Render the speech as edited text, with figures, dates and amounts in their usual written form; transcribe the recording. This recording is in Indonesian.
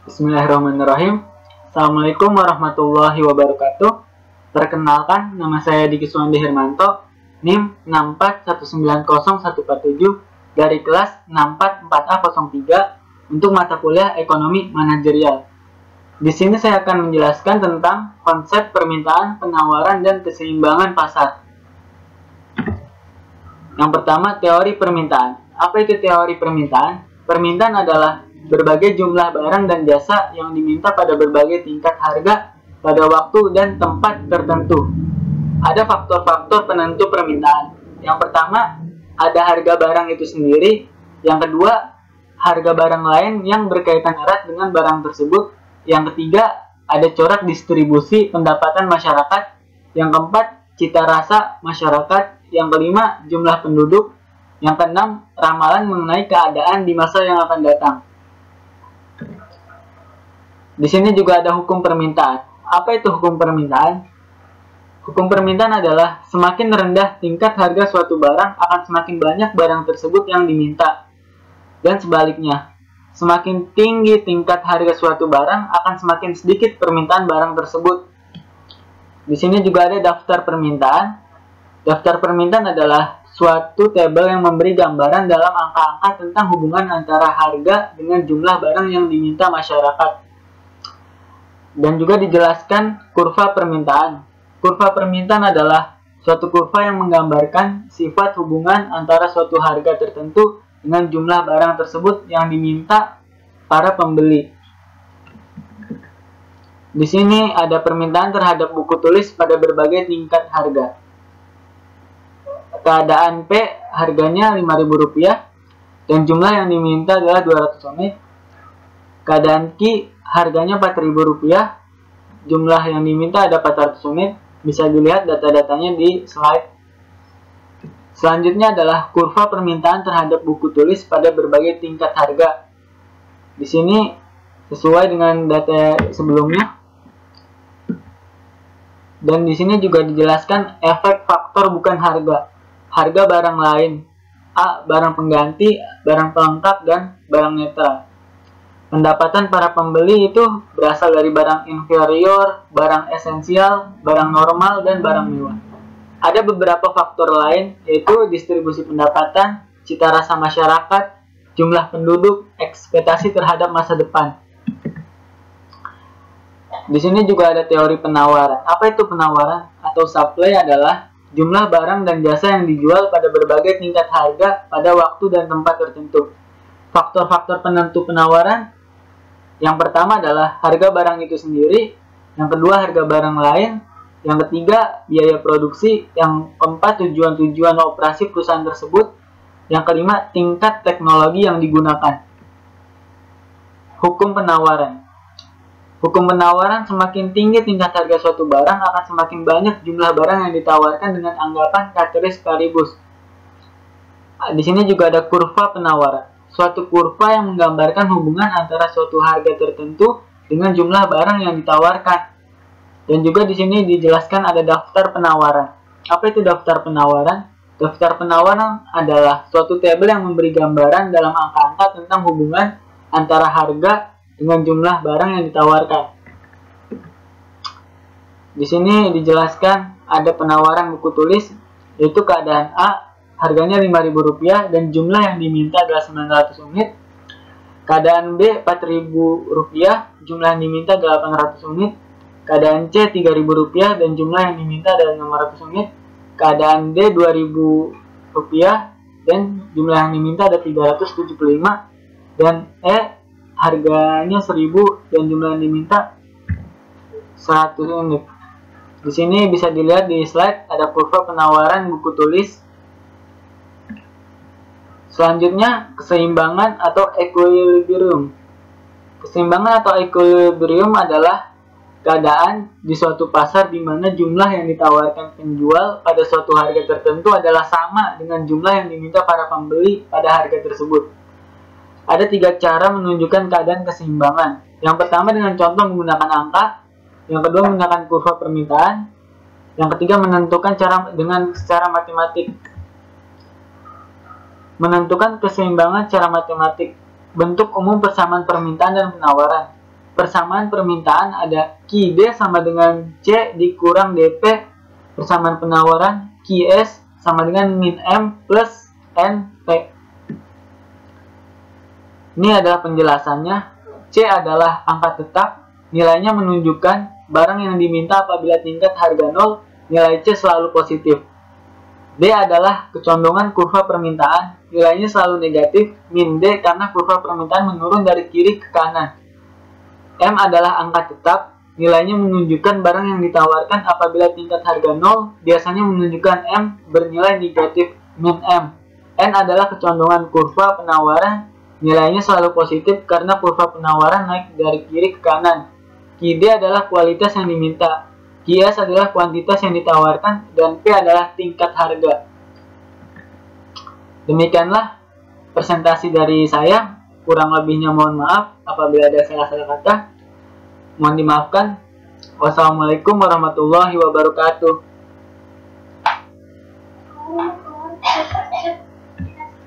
Bismillahirrahmanirrahim. Assalamualaikum warahmatullahi wabarakatuh. Perkenalkan, nama saya Diki Suwandi Hermanto, NIM 6419047 dari kelas 644A03 untuk mata kuliah Ekonomi Manajerial. Di sini saya akan menjelaskan tentang konsep permintaan, penawaran, dan keseimbangan pasar. Yang pertama, teori permintaan. Apa itu teori permintaan? Permintaan adalah berbagai jumlah barang dan jasa yang diminta pada berbagai tingkat harga pada waktu dan tempat tertentu. Ada faktor-faktor penentu permintaan. Yang pertama, ada harga barang itu sendiri. Yang kedua, harga barang lain yang berkaitan erat dengan barang tersebut. Yang ketiga, ada corak distribusi pendapatan masyarakat. Yang keempat, cita rasa masyarakat. Yang kelima, jumlah penduduk. Yang keenam, ramalan mengenai keadaan di masa yang akan datang. Di sini juga ada hukum permintaan. Apa itu hukum permintaan? Hukum permintaan adalah semakin rendah tingkat harga suatu barang akan semakin banyak barang tersebut yang diminta. Dan sebaliknya, semakin tinggi tingkat harga suatu barang akan semakin sedikit permintaan barang tersebut. Di sini juga ada daftar permintaan. Daftar permintaan adalah suatu tabel yang memberi gambaran dalam angka-angka tentang hubungan antara harga dengan jumlah barang yang diminta masyarakat. Dan juga dijelaskan kurva permintaan. Kurva permintaan adalah suatu kurva yang menggambarkan sifat hubungan antara suatu harga tertentu dengan jumlah barang tersebut yang diminta para pembeli. Di sini ada permintaan terhadap buku tulis pada berbagai tingkat harga. Keadaan P harganya Rp5.000 dan jumlah yang diminta adalah 200 unit. Keadaan Q harganya Rp4.000, jumlah yang diminta ada 400 unit. Bisa dilihat data-datanya di slide. Selanjutnya adalah kurva permintaan terhadap buku tulis pada berbagai tingkat harga. Di sini sesuai dengan data sebelumnya. Dan di sini juga dijelaskan efek faktor bukan harga. Harga barang lain, A. Barang pengganti, barang pelengkap, dan barang netral. Pendapatan para pembeli itu berasal dari barang inferior, barang esensial, barang normal, dan barang mewah. Ada beberapa faktor lain, yaitu distribusi pendapatan, cita rasa masyarakat, jumlah penduduk, ekspektasi terhadap masa depan. Di sini juga ada teori penawaran. Apa itu penawaran atau supply? Adalah jumlah barang dan jasa yang dijual pada berbagai tingkat harga pada waktu dan tempat tertentu. Faktor-faktor penentu penawaran, yang pertama adalah harga barang itu sendiri, yang kedua harga barang lain, yang ketiga biaya produksi, yang keempat tujuan-tujuan operasi perusahaan tersebut, yang kelima tingkat teknologi yang digunakan. Hukum penawaran. Hukum penawaran, semakin tinggi tingkat harga suatu barang akan semakin banyak jumlah barang yang ditawarkan dengan anggapan ceteris paribus. Di sini juga ada kurva penawaran. Suatu kurva yang menggambarkan hubungan antara suatu harga tertentu dengan jumlah barang yang ditawarkan. Dan juga di sini dijelaskan ada daftar penawaran. Apa itu daftar penawaran? Daftar penawaran adalah suatu tabel yang memberi gambaran dalam angka-angka tentang hubungan antara harga dengan jumlah barang yang ditawarkan. Di sini dijelaskan ada penawaran buku tulis, yaitu keadaan A harganya Rp5.000 dan jumlah yang diminta adalah 900 unit. Keadaan B Rp4.000, jumlah yang diminta adalah 800 unit. Keadaan C Rp3.000 dan jumlah yang diminta adalah 600 unit. Keadaan D Rp2.000 dan jumlah yang diminta ada 375. Dan E harganya 1.000 dan jumlah yang diminta 100 unit. Di sini bisa dilihat di slide ada kurva penawaran buku tulis. Selanjutnya keseimbangan atau equilibrium. Keseimbangan atau equilibrium adalah keadaan di suatu pasar di mana jumlah yang ditawarkan penjual pada suatu harga tertentu adalah sama dengan jumlah yang diminta para pembeli pada harga tersebut. Ada 3 cara menunjukkan keadaan keseimbangan. Yang pertama dengan contoh menggunakan angka, yang kedua menggunakan kurva permintaan, yang ketiga menentukan secara matematik. Menentukan keseimbangan secara matematik. Bentuk umum persamaan permintaan dan penawaran. persamaan permintaan ada QD sama dengan C dikurang DP, persamaan penawaran QS sama dengan min M plus NP. Ini adalah penjelasannya. C adalah angka tetap, nilainya menunjukkan barang yang diminta apabila tingkat harga 0, nilai C selalu positif. D adalah kecondongan kurva permintaan, nilainya selalu negatif, min D karena kurva permintaan menurun dari kiri ke kanan. M adalah angka tetap, nilainya menunjukkan barang yang ditawarkan apabila tingkat harga 0, biasanya menunjukkan M bernilai negatif, min M. N adalah kecondongan kurva penawaran, nilainya selalu positif karena kurva penawaran naik dari kiri ke kanan. QD adalah kualitas yang diminta, QS adalah kuantitas yang ditawarkan, dan P adalah tingkat harga. Demikianlah presentasi dari saya. Kurang lebihnya mohon maaf apabila ada salah-salah kata. Mohon dimaafkan. Wassalamualaikum warahmatullahi wabarakatuh.